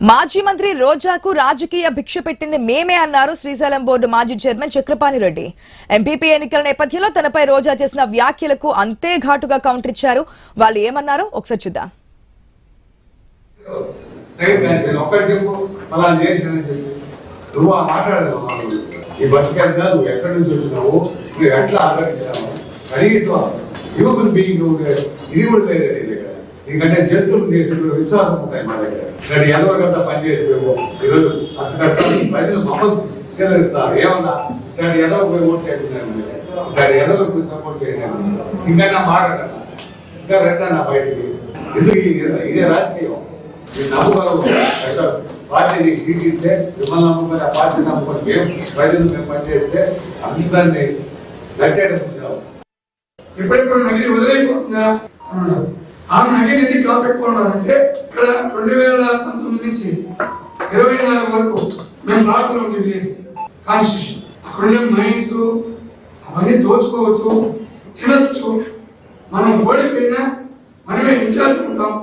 మాజీ మంత్రి రోజాకు రాజకీయ భిక్ష పెట్టింది మేమే అన్నారు శ్రీశైలం బోర్డు మాజీ చైర్మన్ చక్రపాణి రెడ్డి. ఎంపీపీ ఎన్నికల నేపథ్యంలో తనపై రోజా చేసిన వ్యాఖ్యలకు అంతే ఘాటుగా కౌంటర్ ఇచ్చారు. వాళ్ళు ఏమన్నారో ఒకసారి చూద్దాం. ఎందుకంటే జంతువులు చేసే విశ్వాసం ఉంటాయి మా దగ్గర. ఇక్కడ ఎదవకంతా పనిచేసిపోయాము. ఈరోజు అసలు ప్రజలు మమ్మల్ని చెల్లిస్తారు. ఏమన్నా ఇక్కడ ఎదవ పోయి ఓటు లేకున్నాను, ఇక్కడ ఎదవకు సపోర్ట్ చేయలేము. ఇంకా నా మాట్లాడాను, ఇంకా రెట్టా బయటికి ఎందుకు? ఇదే రాజకీయం. మీరు నమ్ముకోరు పార్టీని సీట్ ఇస్తే మిమ్మల్ని నమ్ముకొని ఆ పార్టీని నమ్ముకొని ప్రజలు మేము పనిచేస్తే అందరినీ గట్టేటప్పుడు ఎప్పుడెప్పుడు నగిరి వదిలేకపోతుందా అన్నారు. ఆ నగిరి ఎందుకు కాపెట్టుకున్నారంటే ఇక్కడ 2019 నుంచి 24 వరకు మేము లాట్లో చేసి కాన్స్టిట్యూషన్ అక్కడుండే మైండ్స్ అవన్నీ దోచుకోవచ్చు, తినచ్చు. మనం ఓడిపోయినా మనమే ఇన్ఛార్జ్ ఉంటాం.